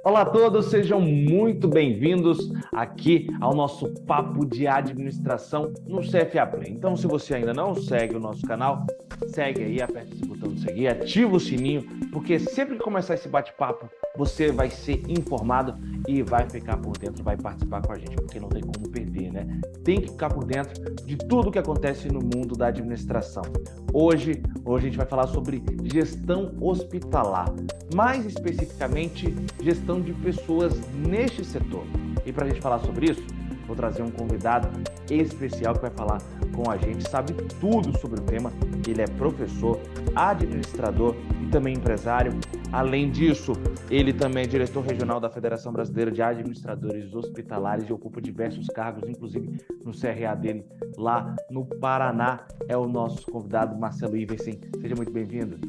Olá a todos, sejam muito bem-vindos aqui ao nosso Papo de Administração no CFA Play. Então, se você ainda não segue o nosso canal, segue aí, aperta esse botão de seguir, ativa o sininho, porque sempre que começar esse bate-papo, você vai ser informado e vai ficar por dentro, vai participar com a gente, porque não tem como perder, né? Tem que ficar por dentro de tudo que acontece no mundo da administração. Hoje a gente vai falar sobre gestão hospitalar, mais especificamente gestão de pessoas neste setor. E para a gente falar sobre isso, vou trazer um convidado especial que vai falar com a gente, sabe tudo sobre o tema. Ele é professor, administrador e também empresário. Além disso, ele também é diretor regional da Federação Brasileira de Administradores Hospitalares e ocupa diversos cargos, inclusive no CRA dele, lá no Paraná. É o nosso convidado, Marcelo Iversen. Seja muito bem-vindo.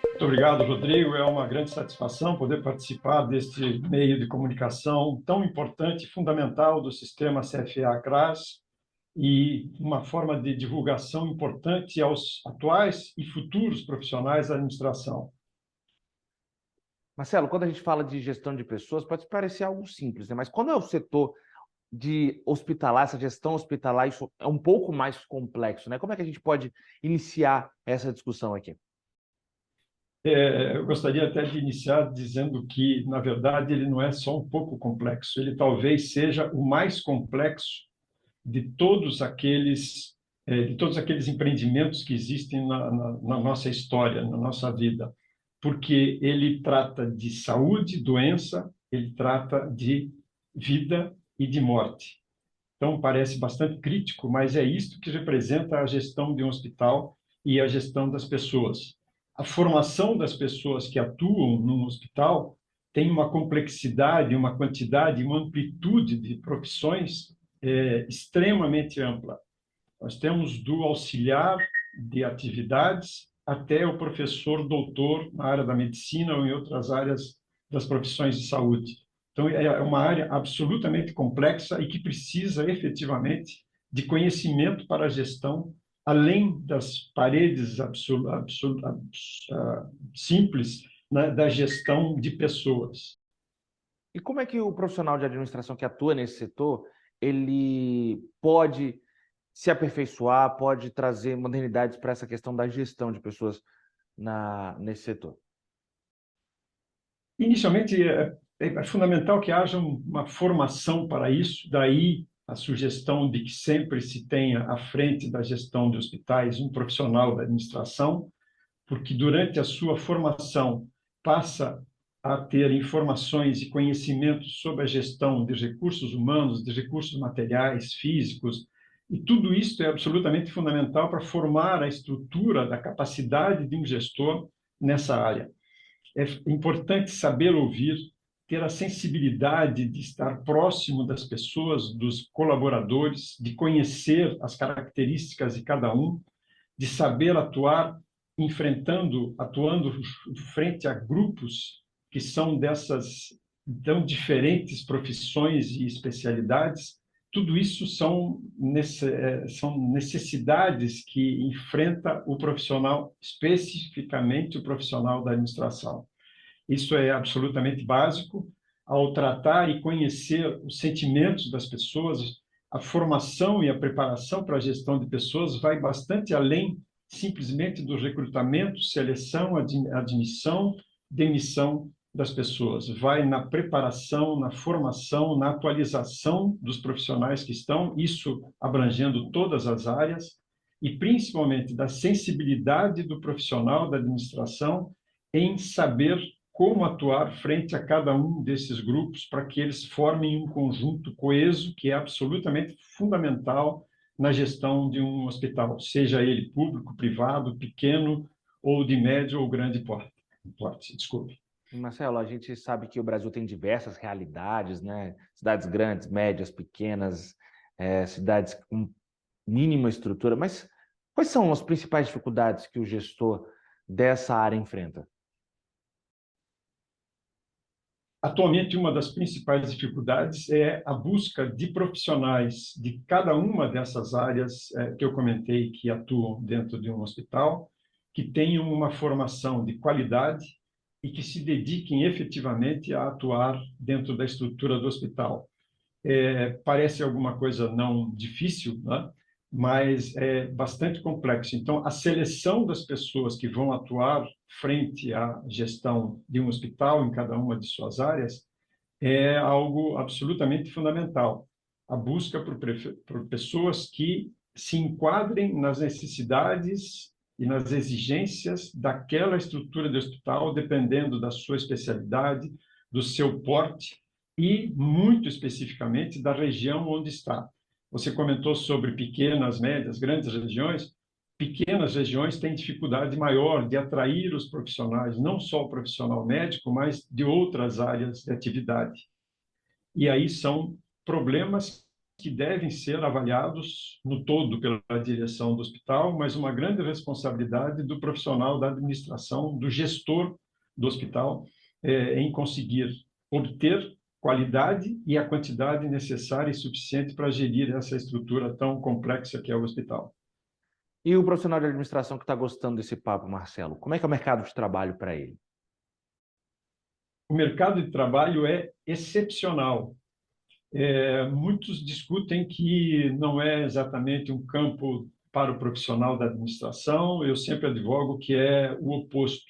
Muito obrigado, Rodrigo. É uma grande satisfação poder participar deste meio de comunicação tão importante e fundamental do sistema CFA-CRAS e uma forma de divulgação importante aos atuais e futuros profissionais da administração. Marcelo, quando a gente fala de gestão de pessoas, pode parecer algo simples, né? Mas quando é o setor de hospitalar, essa gestão hospitalar, isso é um pouco mais complexo, né? Como é que a gente pode iniciar essa discussão aqui? Eu gostaria até de iniciar dizendo que, na verdade, ele não é só um pouco complexo, ele talvez seja o mais complexo de todos aqueles empreendimentos que existem na nossa história, na nossa vida, porque ele trata de saúde, doença, ele trata de vida e de morte. Então, parece bastante crítico, mas é isto que representa a gestão de um hospital e a gestão das pessoas. A formação das pessoas que atuam num hospital tem uma complexidade, uma quantidade, uma amplitude de profissões extremamente ampla. Nós temos do auxiliar de atividades até o professor doutor na área da medicina ou em outras áreas das profissões de saúde. Então, é uma área absolutamente complexa e que precisa efetivamente de conhecimento para a gestão, além das paredes simples, né, da gestão de pessoas. E como é que o profissional de administração que atua nesse setor, ele pode se aperfeiçoar, pode trazer modernidades para essa questão da gestão de pessoas nesse setor? Inicialmente, é fundamental que haja uma formação para isso, daí a sugestão de que sempre se tenha à frente da gestão de hospitais um profissional da administração, porque durante a sua formação passa a ter informações e conhecimentos sobre a gestão de recursos humanos, de recursos materiais, físicos, e tudo isso é absolutamente fundamental para formar a estrutura da capacidade de um gestor nessa área. É importante saber ouvir, ter a sensibilidade de estar próximo das pessoas, dos colaboradores, de conhecer as características de cada um, de saber atuar atuando frente a grupos que são dessas tão diferentes profissões e especialidades. Tudo isso são necessidades que enfrenta o profissional, especificamente o profissional da administração. Isso é absolutamente básico ao tratar e conhecer os sentimentos das pessoas. A formação e a preparação para a gestão de pessoas vai bastante além simplesmente do recrutamento, seleção, admissão, demissão das pessoas. Vai na preparação, na formação, na atualização dos profissionais que estão, isso abrangendo todas as áreas, e principalmente da sensibilidade do profissional da administração em saber como atuar frente a cada um desses grupos para que eles formem um conjunto coeso que é absolutamente fundamental na gestão de um hospital, seja ele público, privado, pequeno ou de médio ou grande porte. Desculpe. Marcelo, a gente sabe que o Brasil tem diversas realidades, né? Cidades grandes, médias, pequenas, cidades com mínima estrutura, mas quais são as principais dificuldades que o gestor dessa área enfrenta? Atualmente, uma das principais dificuldades é a busca de profissionais de cada uma dessas áreas que eu comentei que atuam dentro de um hospital, que tenham uma formação de qualidade, e que se dediquem efetivamente a atuar dentro da estrutura do hospital. Parece alguma coisa não difícil, né? Mas é bastante complexo. Então, a seleção das pessoas que vão atuar frente à gestão de um hospital em cada uma de suas áreas é algo absolutamente fundamental. A busca por pessoas que se enquadrem nas necessidades e nas exigências daquela estrutura de hospital, dependendo da sua especialidade, do seu porte e, muito especificamente, da região onde está. Você comentou sobre pequenas, médias, grandes regiões. Pequenas regiões têm dificuldade maior de atrair os profissionais, não só o profissional médico, mas de outras áreas de atividade. E aí são problemas que devem ser avaliados no todo pela direção do hospital, mas uma grande responsabilidade do profissional da administração, do gestor do hospital, em conseguir obter qualidade e a quantidade necessária e suficiente para gerir essa estrutura tão complexa que é o hospital. E o profissional de administração que está gostando desse papo, Marcelo, como é que é o mercado de trabalho para ele? O mercado de trabalho é excepcional. Muitos discutem que não é exatamente um campo para o profissional da administração. Eu sempre advogo que é o oposto.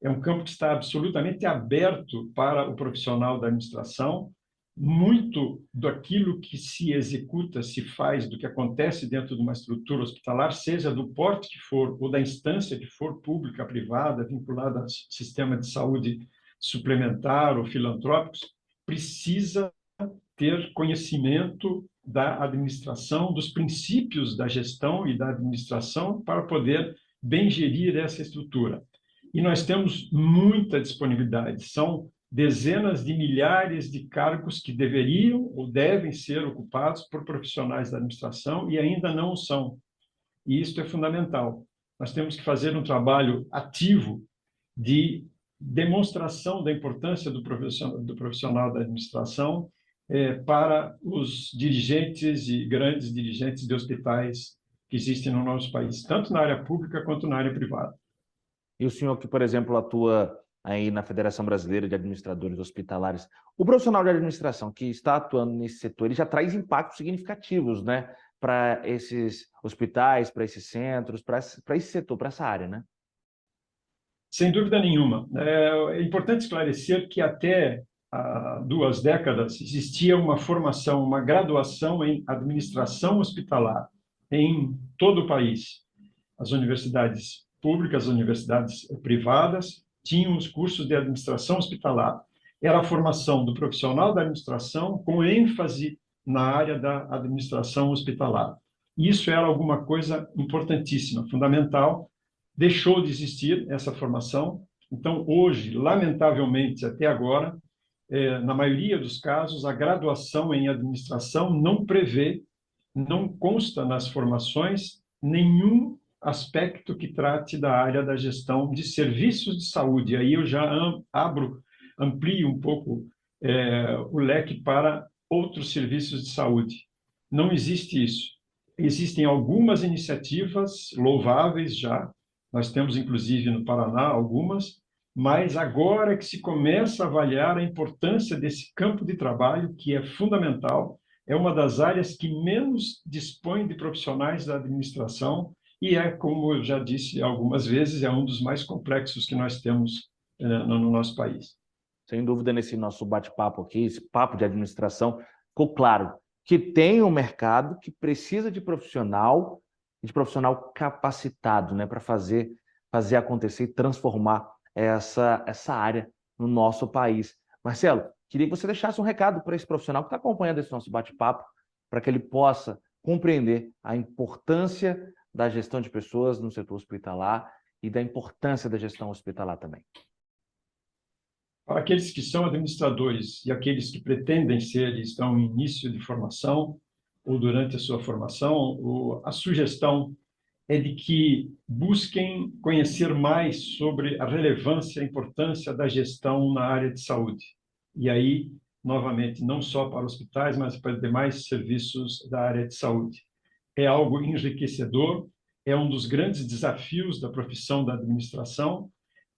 É um campo que está absolutamente aberto para o profissional da administração. Muito daquilo que se executa, se faz, do que acontece dentro de uma estrutura hospitalar, seja do porte que for ou da instância que for, pública, privada, vinculada ao sistema de saúde suplementar ou filantrópicos, precisa ter conhecimento da administração, dos princípios da gestão e da administração para poder bem gerir essa estrutura. E nós temos muita disponibilidade. São dezenas de milhares de cargos que deveriam ou devem ser ocupados por profissionais da administração e ainda não o são. E isso é fundamental. Nós temos que fazer um trabalho ativo de demonstração da importância do profissional da administração para os dirigentes e grandes dirigentes de hospitais que existem no nosso país, tanto na área pública quanto na área privada. E o senhor que, por exemplo, atua aí na Federação Brasileira de Administradores Hospitalares, o profissional de administração que está atuando nesse setor, ele já traz impactos significativos, né, para esses hospitais, para esses centros, para esse setor, para essa área, né? Sem dúvida nenhuma. É importante esclarecer que até há 2 décadas existia uma formação, uma graduação em administração hospitalar em todo o país. As universidades públicas, as universidades privadas tinham os cursos de administração hospitalar. Era a formação do profissional da administração com ênfase na área da administração hospitalar. Isso era alguma coisa importantíssima, fundamental. Deixou de existir essa formação. Então, hoje, lamentavelmente, até agora, na maioria dos casos, a graduação em administração não prevê, não consta nas formações nenhum aspecto que trate da área da gestão de serviços de saúde. Aí eu já amplio um pouco o leque para outros serviços de saúde. Não existe isso. Existem algumas iniciativas louváveis já, nós temos inclusive no Paraná algumas, mas agora que se começa a avaliar a importância desse campo de trabalho, que é fundamental, é uma das áreas que menos dispõe de profissionais da administração e como eu já disse algumas vezes, é um dos mais complexos que nós temos no nosso país. Sem dúvida, nesse nosso bate-papo aqui, esse papo de administração, ficou claro que tem um mercado que precisa de profissional capacitado, né, para fazer acontecer e transformar essa área no nosso país. Marcelo, queria que você deixasse um recado para esse profissional que está acompanhando esse nosso bate-papo, para que ele possa compreender a importância da gestão de pessoas no setor hospitalar e da importância da gestão hospitalar também. Para aqueles que são administradores e aqueles que pretendem ser e estão em início de formação ou durante a sua formação, a sugestão é de que busquem conhecer mais sobre a relevância e a importância da gestão na área de saúde. E aí, novamente, não só para hospitais, mas para demais serviços da área de saúde. É algo enriquecedor, é um dos grandes desafios da profissão da administração,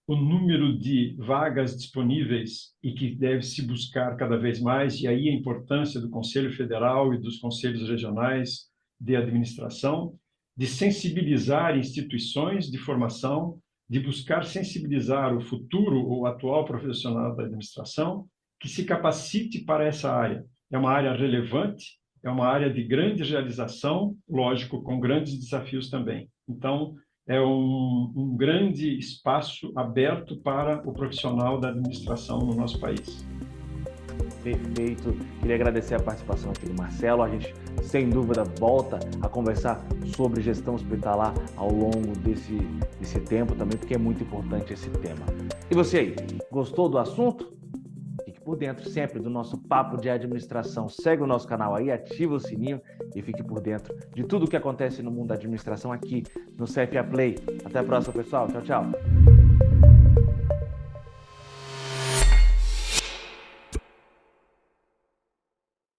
o número de vagas disponíveis e que deve se buscar cada vez mais, e aí a importância do Conselho Federal e dos conselhos regionais de administração, de sensibilizar instituições de formação, de buscar sensibilizar o futuro ou atual profissional da administração, que se capacite para essa área. É uma área relevante, é uma área de grande realização, lógico, com grandes desafios também. Então, é um grande espaço aberto para o profissional da administração no nosso país. Perfeito. Queria agradecer a participação aqui do Marcelo. A gente, sem dúvida, volta a conversar sobre gestão hospitalar ao longo desse tempo também, porque é muito importante esse tema. E você aí, gostou do assunto? Fique por dentro sempre do nosso Papo de Administração. Segue o nosso canal aí, ativa o sininho e fique por dentro de tudo o que acontece no mundo da administração aqui no CFA Play. Até a próxima, pessoal. Tchau, tchau.